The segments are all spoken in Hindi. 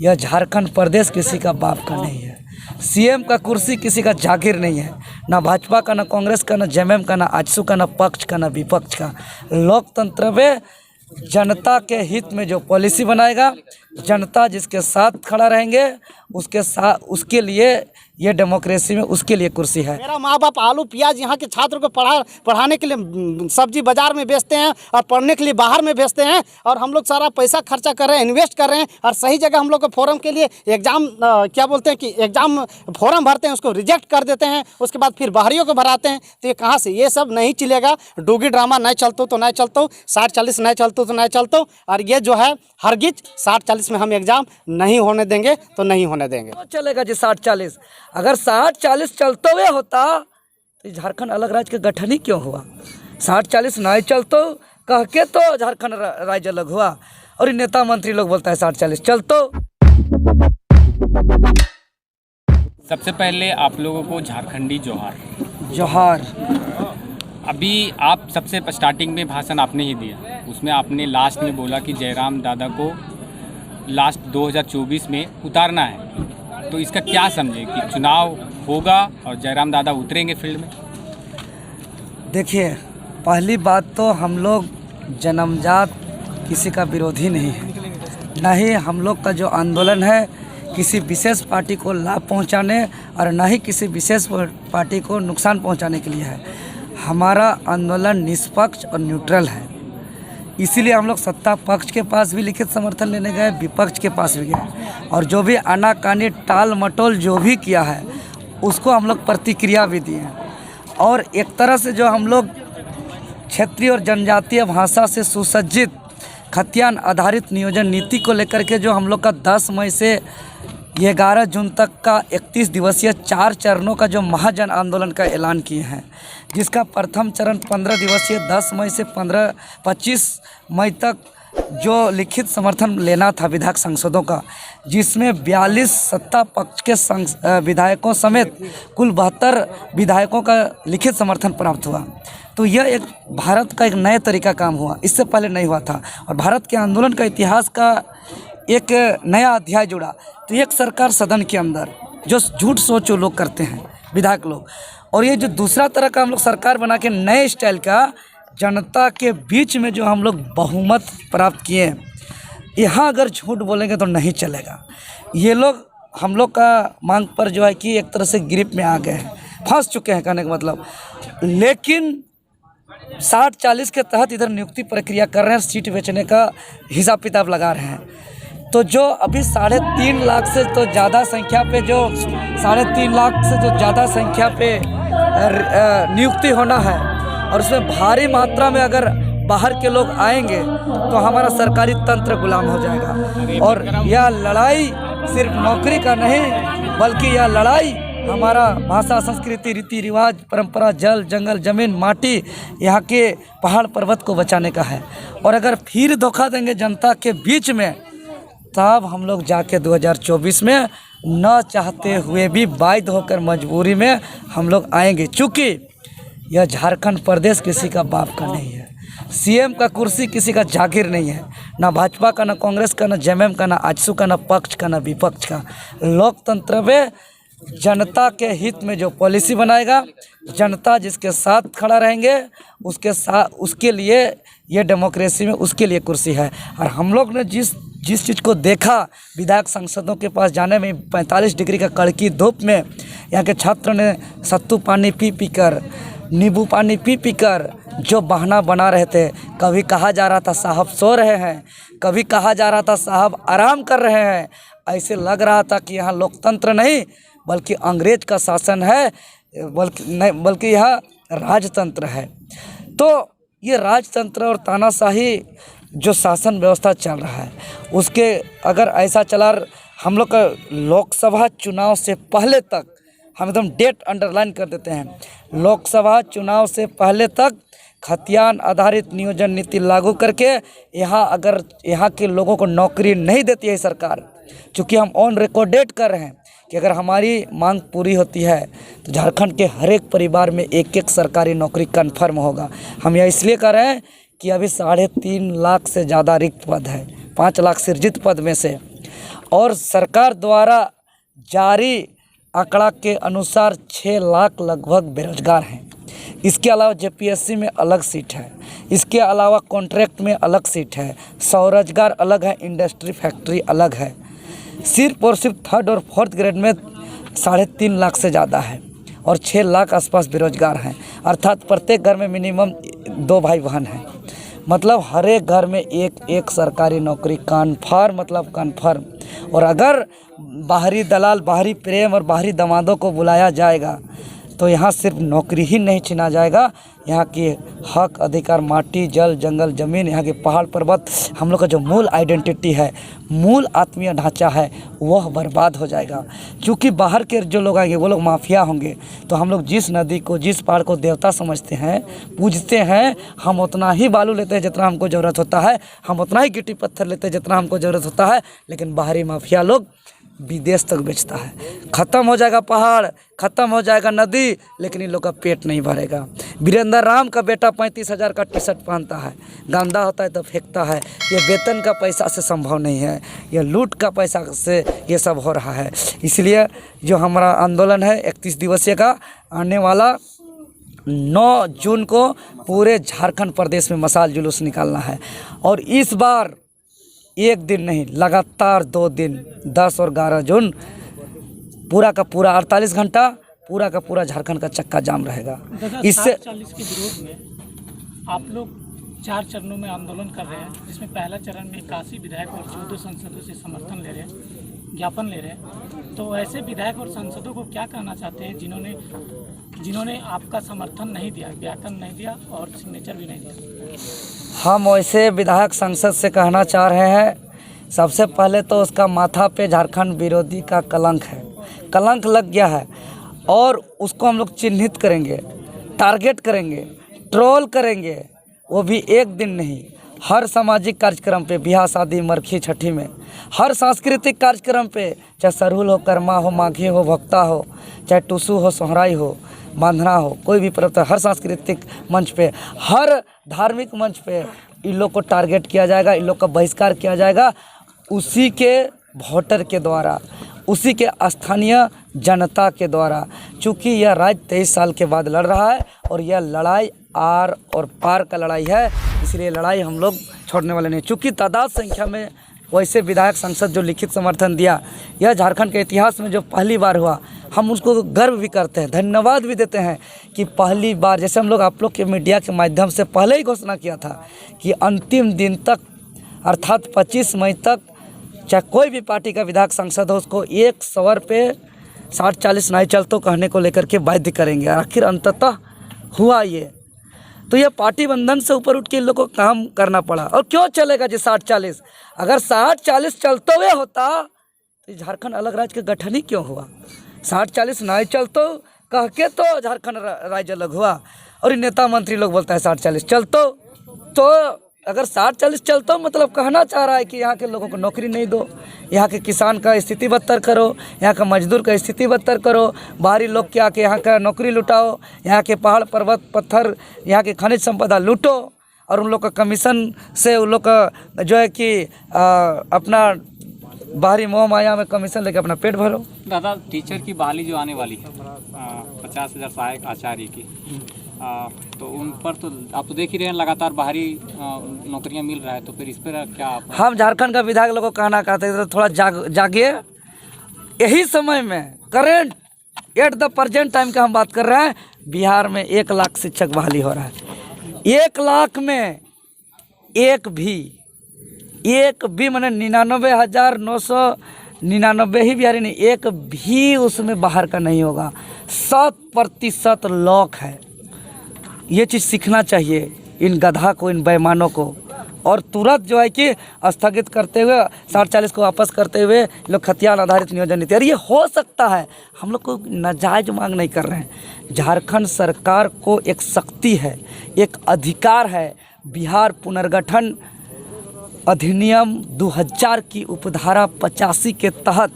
यह झारखंड प्रदेश किसी का बाप का नहीं है। सीएम का कुर्सी किसी का जागीर नहीं है, ना भाजपा का, ना कांग्रेस का, ना जेएमएम का, ना आजसू का, ना पक्ष का, ना विपक्ष का। लोकतंत्र में जनता के हित में जो पॉलिसी बनाएगा, जनता जिसके साथ खड़ा रहेंगे उसके लिए ये डेमोक्रेसी में उसके लिए कुर्सी है। मेरा माँ बाप आलू प्याज यहाँ के छात्र को पढ़ाने के लिए सब्जी बाजार में बेचते हैं और पढ़ने के लिए बाहर में बेचते हैं, और हम लोग सारा पैसा खर्चा कर रहे हैं, इन्वेस्ट कर रहे हैं, और सही जगह हम लोग को फोरम के लिए एग्ज़ाम क्या बोलते हैं कि एग्ज़ाम फॉर्म भरते हैं, उसको रिजेक्ट कर देते हैं, उसके बाद फिर बाहरियों को भराते हैं। तो ये कहाँ से? ये सब नहीं चलेगा। डोगी ड्रामा नहीं चलतो तो नहीं चलतो, 60-40 नहीं चलतो तो नहीं चलतो, और ये जो है हरगिज 60-40 में हम एग्ज़ाम नहीं होने देंगे तो नहीं होने देंगे। तो चलेगा जी 60-40। अगर 60-40 चलते हुए होता तो झारखंड अलग राज्य का गठन ही क्यों हुआ? 60-40 नहीं चलतो कह के तो झारखंड राज्य अलग हुआ, और नेता मंत्री लोग बोलता है 60-40 चलतो। सबसे पहले आप लोगों को झारखंडी जोहार। जोहार। अभी आप सबसे स्टार्टिंग में भाषण आपने ही दिया, उसमें आपने लास्ट में बोला कि जयराम दादा को लास्ट 2024 में उतारना है। तो इसका क्या समझे कि चुनाव होगा और जयराम दादा उतरेंगे फील्ड में? देखिए, पहली बात तो हम लोग जन्मजात किसी का विरोधी नहीं है, न ही हम लोग का जो आंदोलन है किसी विशेष पार्टी को लाभ पहुंचाने और न ही किसी विशेष पार्टी को नुकसान पहुंचाने के लिए है। हमारा आंदोलन निष्पक्ष और न्यूट्रल है, इसीलिए हम लोग सत्ता पक्ष के पास भी लिखित समर्थन लेने गए, विपक्ष के पास भी गए, और जो भी आनाकानी टाल मटोल जो भी किया है उसको हम लोग प्रतिक्रिया भी दिए। और एक तरह से जो हम लोग क्षेत्रीय और जनजातीय भाषा से सुसज्जित खतियान आधारित नियोजन नीति को लेकर के जो हम लोग का 10 मई से 11 जून तक का 31 दिवसीय 4 चरणों का जो महाजन आंदोलन का ऐलान किए हैं, जिसका प्रथम चरण 15 दिवसीय 10 मई से 25 मई तक जो लिखित समर्थन लेना था विधायक सांसदों का, जिसमें 42 सत्ता पक्ष के विधायकों समेत कुल 72 विधायकों का लिखित समर्थन प्राप्त हुआ। तो यह एक भारत का एक नए तरीका काम हुआ, इससे पहले नहीं हुआ था, और भारत के आंदोलन का इतिहास का एक नया अध्याय जुड़ा। तो एक सरकार सदन के अंदर जो झूठ सोच जो लोग करते हैं विधायक लोग, और ये जो दूसरा तरह का हम लोग सरकार बना के नए स्टाइल का जनता के बीच में जो हम लोग बहुमत प्राप्त किए, यहाँ अगर झूठ बोलेंगे तो नहीं चलेगा। ये लोग हम लोग का मांग पर जो है कि एक तरह से ग्रिप में आ गए हैं, फंस चुके हैं कहने का मतलब। लेकिन 60-40 के तहत इधर नियुक्ति प्रक्रिया कर रहे हैं, सीट बेचने का हिसाब किताब लगा रहे हैं। तो जो अभी 3.5 लाख से तो ज़्यादा संख्या पे जो 3.5 लाख से जो ज़्यादा संख्या पे नियुक्ति होना है, और उसमें भारी मात्रा में अगर बाहर के लोग आएंगे तो हमारा सरकारी तंत्र गुलाम हो जाएगा। और यह लड़ाई सिर्फ नौकरी का नहीं, बल्कि यह लड़ाई हमारा भाषा, संस्कृति, रीति रिवाज, परंपरा, जल जंगल, जमीन, माटी, यहाँ के पहाड़ पर्वत को बचाने का है। और अगर फिर धोखा देंगे जनता के बीच में, तब हम लोग जाके 2024 में न चाहते हुए भी बाध्य होकर मजबूरी में हम लोग आएंगे, चूँकि यह झारखंड प्रदेश किसी का बाप का नहीं है। सीएम का कुर्सी किसी का जागीर नहीं है, ना भाजपा का, ना कांग्रेस का, ना जेएमएम का, ना आजसू का, ना पक्ष का, ना विपक्ष का। लोकतंत्र में जनता के हित में जो पॉलिसी बनाएगा, जनता जिसके साथ खड़ा रहेंगे उसके लिए ये डेमोक्रेसी में उसके लिए कुर्सी है। और हम लोग ने जिस चीज़ को देखा विधायक सांसदों के पास जाने में, 45 डिग्री का कड़की धूप में यहाँ के छात्र ने सत्तू पानी पी कर, नींबू पानी पी कर जो बहाना बना रहे थे। कभी कहा जा रहा था साहब सो रहे हैं, कभी कहा जा रहा था साहब आराम कर रहे हैं। ऐसे लग रहा था कि यहाँ लोकतंत्र नहीं बल्कि अंग्रेज का शासन है, बल्कि यह राजतंत्र है। तो ये राजतंत्र और तानाशाही जो शासन व्यवस्था चल रहा है, उसके अगर ऐसा चला, हम लोग का लोकसभा चुनाव से पहले तक, हम एकदम डेट अंडरलाइन कर देते हैं, लोकसभा चुनाव से पहले तक खतियान आधारित नियोजन नीति लागू करके अगर यहाँ के लोगों को नौकरी नहीं देती है सरकार, चूँकि हम ऑन रिकॉर्ड डेट कर रहे हैं कि अगर हमारी मांग पूरी होती है तो झारखंड के हर एक परिवार में एक सरकारी नौकरी कन्फर्म होगा। हम यह इसलिए कर रहे हैं कि अभी 3.5 लाख से ज़्यादा रिक्त पद है, 5 लाख सृजित पद में से, और सरकार द्वारा जारी आंकड़ा के अनुसार 6 लाख लगभग बेरोजगार हैं। इसके अलावा जेपीएससी में अलग सीट है, इसके अलावा कॉन्ट्रैक्ट में अलग सीट है, स्वरोजगार अलग है, इंडस्ट्री फैक्ट्री अलग है। सिर्फ और सिर्फ 3rd और 4th ग्रेड में 3.5 लाख से ज़्यादा है और 6 लाख आसपास बेरोजगार हैं। अर्थात प्रत्येक घर में मिनिमम 2 भाई बहन हैं। मतलब हर एक घर में एक सरकारी नौकरी कन्फर्म, मतलब कन्फर्म। और अगर बाहरी दलाल, बाहरी प्रेम और बाहरी दामादों को बुलाया जाएगा तो यहाँ सिर्फ नौकरी ही नहीं छीना जाएगा, यहाँ के हक अधिकार, माटी, जल, जंगल, ज़मीन, यहाँ के पहाड़ पर्वत, हम लोग का जो मूल आइडेंटिटी है, मूल आत्मीय ढांचा है, वह बर्बाद हो जाएगा। क्योंकि बाहर के जो लोग आएंगे वो लोग माफिया होंगे। तो हम लोग जिस नदी को, जिस पहाड़ को देवता समझते हैं, पूजते हैं, हम उतना ही बालू लेते हैं जितना हमको ज़रूरत होता है, हम उतना ही गिट्टी पत्थर लेते हैं जितना हमको ज़रूरत होता है। लेकिन बाहरी माफिया लोग विदेश तक बेचता है। ख़त्म हो जाएगा पहाड़, ख़त्म हो जाएगा नदी, लेकिन इन लोग का पेट नहीं भरेगा। वीरेंद्र राम का बेटा 35,000 का टी शर्ट पहनता है, गंदा होता है तो फेंकता है। ये वेतन का पैसा से संभव नहीं है, ये लूट का पैसा से ये सब हो रहा है। इसलिए जो हमारा आंदोलन है 31 दिवसीय का, आने वाला 9 जून को पूरे झारखंड प्रदेश में मशाल जुलूस निकालना है। और इस बार एक दिन नहीं, लगातार 2 दिन, 10 और 11 जून पूरा का पूरा 48 घंटा पूरा का पूरा झारखंड का चक्का जाम रहेगा। इससे 40 के विरोध में आप लोग 4 चरणों में आंदोलन कर रहे हैं, जिसमें पहला चरण में 81 विधायक और 14 सांसदों से समर्थन ले रहे हैं, ज्ञापन ले रहे हैं। तो ऐसे विधायक और सांसदों को क्या कहना चाहते हैं जिन्होंने आपका समर्थन नहीं दिया, ज्ञापन नहीं दिया और सिग्नेचर भी नहीं दिया? हम वैसे विधायक सांसद से कहना चाह रहे हैं, सबसे पहले तो उसका माथा पे झारखंड विरोधी का कलंक है, कलंक लग गया है और उसको हम लोग चिन्हित करेंगे, टारगेट करेंगे, ट्रोल करेंगे। वो भी एक दिन नहीं, हर सामाजिक कार्यक्रम पे, बियाह शादी, मरखी छठी में, हर सांस्कृतिक कार्यक्रम पे, चाहे सरहुल हो, कर्मा हो, माघी हो, भक्ता हो, चाहे टुसु हो, सोहराई हो, बांधना हो, कोई भी पर्व, हर सांस्कृतिक मंच पे, हर धार्मिक मंच पे इन लोग को टारगेट किया जाएगा, इन लोग का बहिष्कार किया जाएगा। उसी के वोटर के द्वारा, उसी के स्थानीय जनता के द्वारा। चूँकि यह राज्य 23 साल के बाद लड़ रहा है और यह लड़ाई आर और पार का लड़ाई है, इसलिए लड़ाई हम लोग छोड़ने वाले नहीं। चूँकि तादाद संख्या में वैसे विधायक सांसद जो लिखित समर्थन दिया, यह झारखंड के इतिहास में जो पहली बार हुआ, हम उसको गर्व भी करते हैं, धन्यवाद भी देते हैं कि पहली बार, जैसे हम लोग आप लोग के मीडिया के माध्यम से पहले ही घोषणा किया था कि अंतिम दिन तक अर्थात 25 मई तक चाहे कोई भी पार्टी का विधायक सांसद हो, उसको 1 सवर पे 60-40 नहीं चलतो कहने को लेकर के बाध्य करेंगे। आखिर अंततः हुआ ये। तो यह पार्टी बंधन से ऊपर उठ के इन लोगों को काम करना पड़ा। और क्यों चलेगा जी 60-40? अगर 60-40 चलते हुए होता तो झारखंड अलग राज्य का गठन ही क्यों हुआ? 60-40 नहीं चलतो कह के तो झारखंड राज्य अलग हुआ। और ये नेता मंत्री लोग बोलता है 60-40 चलतो, तो अगर 60-40 चलता मतलब कहना चाह रहा है कि यहाँ के लोगों को नौकरी नहीं दो, यहाँ के किसान का स्थिति बदतर करो, यहाँ का मजदूर का स्थिति बदतर करो, बाहरी लोग के आके यहाँ का नौकरी लुटाओ, यहाँ के पहाड़ पर्वत पत्थर, यहाँ के खनिज संपदा लूटो और उन लोग का कमीशन से उन लोग का जो है कि अपना बाहरी मोह माया में कमीशन लेके अपना पेट भरो। दादा, टीचर की बहाली जो आने वाली है 50,000 सहायक आचार्य की, तो उन पर तो आप तो देख ही रहे हैं लगातार बाहरी नौकरियां मिल रहा है, तो फिर इस पर क्या हम झारखंड का विधायक लोगों को कहना चाहते हैं, तो थोड़ा जागिए। यही समय में current at the present time का हम बात कर रहे हैं, बिहार में 1 लाख शिक्षक बहाली हो रहा है। 1 लाख में एक भी मैंने 99,999 ही बिहारी नहीं, एक भी उसमें बाहर का नहीं होगा। 100% लॉक है। ये चीज़ सीखना चाहिए इन गधा को, इन बेईमानों को, और तुरंत जो है कि स्थगित करते हुए 60-40 को वापस करते हुए लोग खतियान आधारित नियोजन नीति। और ये हो सकता है, हम लोग को नाजायज मांग नहीं कर रहे हैं। झारखंड सरकार को एक शक्ति है, एक अधिकार है। बिहार पुनर्गठन अधिनियम 2000 की उपधारा 85 के तहत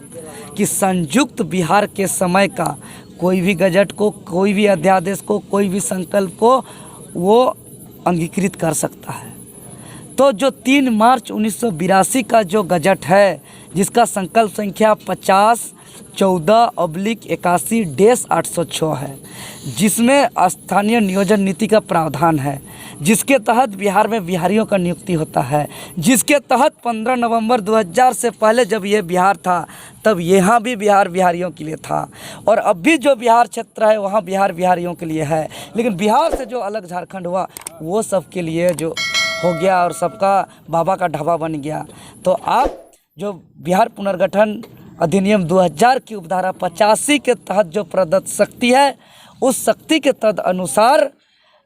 कि संयुक्त बिहार के समय का कोई भी गजट को, कोई भी अध्यादेश को, कोई भी संकल्प को वो अंगीकृत कर सकता है। तो जो 3 मार्च 1982 का जो गजट है, जिसका संकल्प संख्या 50/14/81/806 है, जिसमें स्थानीय नियोजन नीति का प्रावधान है, जिसके तहत बिहार में बिहारियों का नियुक्ति होता है, जिसके तहत 15 नवंबर 2000 से पहले जब ये बिहार था तब यहाँ भी बिहार बिहारियों के लिए था, और अब भी जो बिहार क्षेत्र है वहाँ बिहार बिहारियों के लिए है। लेकिन बिहार से जो अलग झारखंड हुआ वो सबके लिए जो हो गया और सबका बाबा का ढाबा बन गया। तो आप जो बिहार पुनर्गठन अधिनियम 2000 की उपधारा 85 के तहत जो प्रदत्त शक्ति है, उस शक्ति के तदनुसार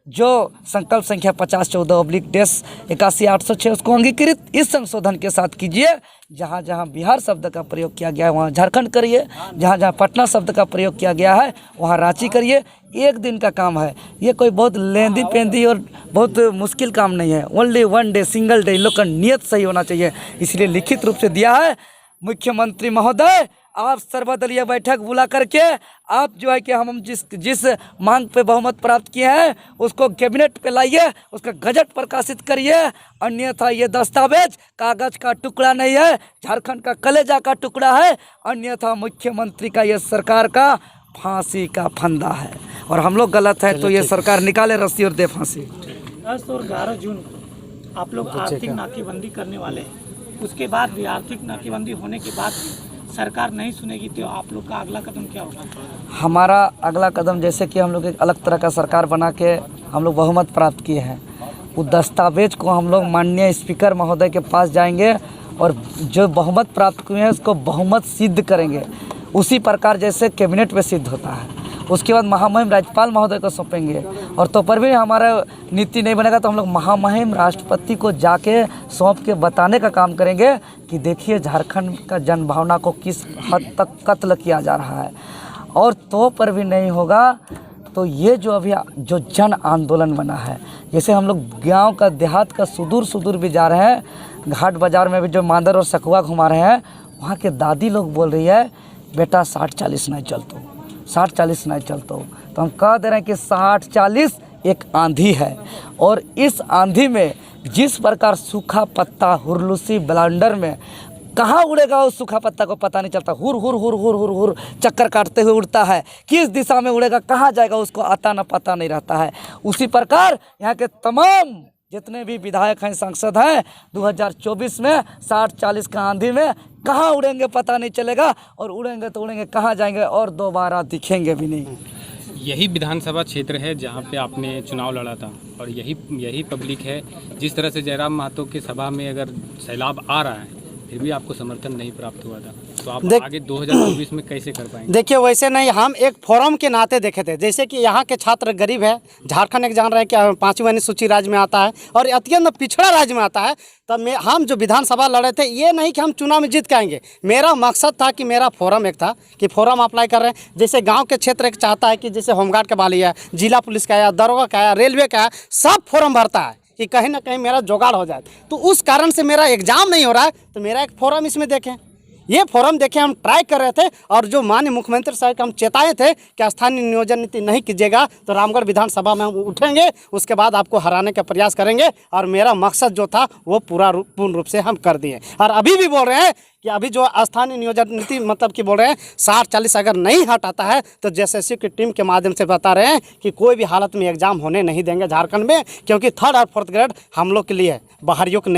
जो संकल्प संख्या 50/14/81/806 उसको अंगीकृत इस संशोधन के साथ कीजिए। जहाँ जहाँ बिहार शब्द का प्रयोग किया गया है वहाँ झारखंड करिए, जहाँ जहाँ पटना शब्द का प्रयोग किया गया है वहाँ रांची करिए। एक दिन का काम है, ये कोई बहुत लेंदी पेंदी और बहुत मुश्किल काम नहीं है। ओनली 1 डे, सिंगल डे, इन लोग का नियत सही होना चाहिए, इसलिए लिखित रूप से दिया है। मुख्यमंत्री महोदय, आप सर्वदलीय बैठक बुला करके आप जो है कि हम जिस मांग पे बहुमत प्राप्त किए हैं उसको कैबिनेट पे लाइए, उसका गजट प्रकाशित करिए, अन्यथा ये दस्तावेज कागज का टुकड़ा नहीं है, झारखंड का कलेजा का टुकड़ा है, अन्यथा मुख्यमंत्री का ये सरकार का फांसी का फंदा है। और हम लोग गलत है तो ये सरकार निकाले रस्सी और दे फांसी। 10 और 11 जून को आप लोग आर्थिक नाकेबंदी करने वाले हैं, उसके बाद भी आर्थिक नाकेबंदी होने के बाद सरकार नहीं सुनेगी तो आप लोग का अगला कदम क्या होगा? हमारा अगला कदम, जैसे कि हम लोग एक अलग तरह का सरकार बना के हम लोग बहुमत प्राप्त किए हैं, उस दस्तावेज को हम लोग माननीय स्पीकर महोदय के पास जाएंगे और जो बहुमत प्राप्त किए हैं उसको बहुमत सिद्ध करेंगे, उसी प्रकार जैसे कैबिनेट में सिद्ध होता है। उसके बाद महामहिम राज्यपाल महोदय को सौंपेंगे, और तो पर भी हमारा नीति नहीं बनेगा तो हम लोग महामहिम राष्ट्रपति को जाके सौंप के बताने का काम करेंगे कि देखिए झारखंड का जनभावना को किस हद तक कत्ल किया जा रहा है। और तो पर भी नहीं होगा तो ये जो अभी जो जन आंदोलन बना है, जैसे हम लोग गांव का देहात का सुदूर भी जा रहे हैं, घाट बाज़ार में भी जो मांदर और सकुआ घुमा रहे हैं, वहाँ के दादी लोग बोल रही है बेटा 60-40 नहीं चलतो, 60-40 नहीं चलतो। तो हम कह दे रहे हैं कि 60-40 एक आंधी है, और इस आंधी में जिस प्रकार सूखा पत्ता हुरलूसी ब्लांडर में कहाँ उड़ेगा उस सूखा पत्ता को पता नहीं चलता, हुर हुर हुर हुर हुर हुर चक्कर काटते हुए उड़ता है, किस दिशा में उड़ेगा कहाँ जाएगा उसको आता न पता नहीं रहता है। उसी प्रकार यहाँ के तमाम जितने भी विधायक हैं, सांसद हैं, 2024 में 60-40 का आंधी में कहाँ उड़ेंगे पता नहीं चलेगा, और उड़ेंगे तो उड़ेंगे कहाँ जाएंगे और दोबारा दिखेंगे भी नहीं। यही विधानसभा क्षेत्र है जहाँ पे आपने चुनाव लड़ा था, और यही पब्लिक है। जिस तरह से जयराम महतो की सभा में अगर सैलाब आ रहा है फिर भी आपको समर्थन नहीं प्राप्त हुआ था, तो आप आगे 2024 में कैसे कर पाएंगे? देखिए, वैसे नहीं, हम एक फोरम के नाते देखे थे। जैसे कि यहाँ के छात्र गरीब है, झारखंड एक जान रहे हैं कि 5वीं अनुसूची राज्य में आता है और अत्यंत पिछड़ा राज्य में आता है। तब हम जो विधानसभा लड़े थे, ये नहीं कि हम चुनाव में जीत के आएंगे, मेरा मकसद था कि मेरा फोरम एक था कि फोरम अप्लाई कर रहे हैं। जैसे गाँव के क्षेत्र एक चाहता है कि जैसे होमगार्ड का बहाली है, जिला पुलिस का है, दरोगा का है, रेलवे का है, सब फोरम भरता है कि कहीं ना कहीं मेरा जुगाड़ हो जाए। तो उस कारण से मेरा एग्जाम नहीं हो रहा है, तो मेरा एक फोरम इसमें देखें। ये फोरम देखें, हम ट्राई कर रहे थे, और जो माननीय मुख्यमंत्री साहब को हम चेताए थे कि स्थानीय नियोजन नीति नहीं कीजिएगा तो रामगढ़ विधानसभा में हम उठेंगे, उसके बाद आपको हराने का प्रयास करेंगे। और मेरा मकसद जो था वो पूर्ण रूप से हम कर दिए। और अभी भी बोल रहे हैं कि अभी जो स्थानीय नियोजन नीति मतलब कि बोल रहे हैं 60-40 अगर नहीं हटाता है तो JSSU की टीम के माध्यम से बता रहे हैं कि कोई भी हालत में एग्जाम होने नहीं देंगे झारखंड में, क्योंकि 3rd और 4th ग्रेड हम लोग के लिए, बाहरियों के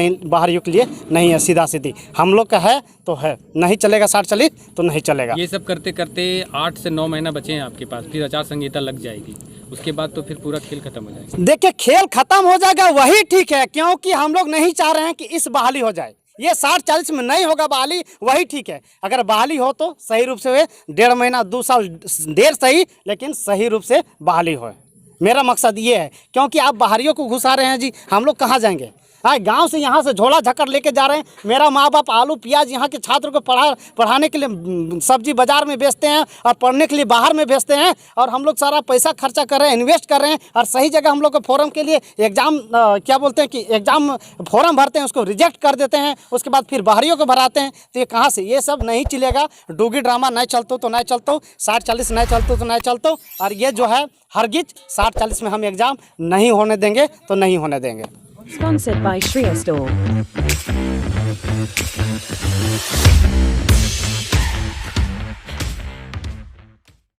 लिए नहीं है। सीधा सीधी हम लोग का है तो है, नहीं चलेगा 60-40 तो नहीं चलेगा। ये सब करते करते 8 से 9 महीना बचे हैं आपके पास, फिर आचार संहिता लग जाएगी, उसके बाद तो फिर पूरा खेल खत्म हो जाएगा। देखिए, खेल खत्म हो जाएगा वही ठीक है, क्योंकि हम लोग नहीं चाह रहे हैं कि इस बहाली हो जाए। ये 60-40 में नहीं होगा बहाली, वही ठीक है। अगर बहाली हो तो सही रूप से हुए, 1.5 महीना 2 साल देर सही, लेकिन सही रूप से बहाली हो। मेरा मकसद ये है, क्योंकि आप बाहरियों को घुसा रहे हैं जी, हम लोग कहाँ जाएंगे? हाँ, गांव से यहाँ से झोला झक्कर लेके जा रहे हैं। मेरा माँ बाप आलू प्याज यहाँ के छात्रों को पढ़ाने के लिए सब्जी बाजार में बेचते हैं और पढ़ने के लिए बाहर में बेचते हैं, और हम लोग सारा पैसा खर्चा कर रहे हैं, इन्वेस्ट कर रहे हैं, और सही जगह हम लोग को फोरम के लिए एग्ज़ाम क्या बोलते हैं कि एग्ज़ाम फॉर्म भरते हैं, उसको रिजेक्ट कर देते हैं, उसके बाद फिर बाहरियों को भराते हैं। तो ये कहाँ से? ये सब नहीं चलेगा। डोगी ड्रामा नहीं चलतो तो नहीं चलतो, 60-40 नहीं चलतो तो नहीं चलतो। और ये जो है हरगिज 60-40 में हम एग्ज़ाम नहीं होने देंगे तो नहीं होने देंगे। Sponsored by Shreya Store.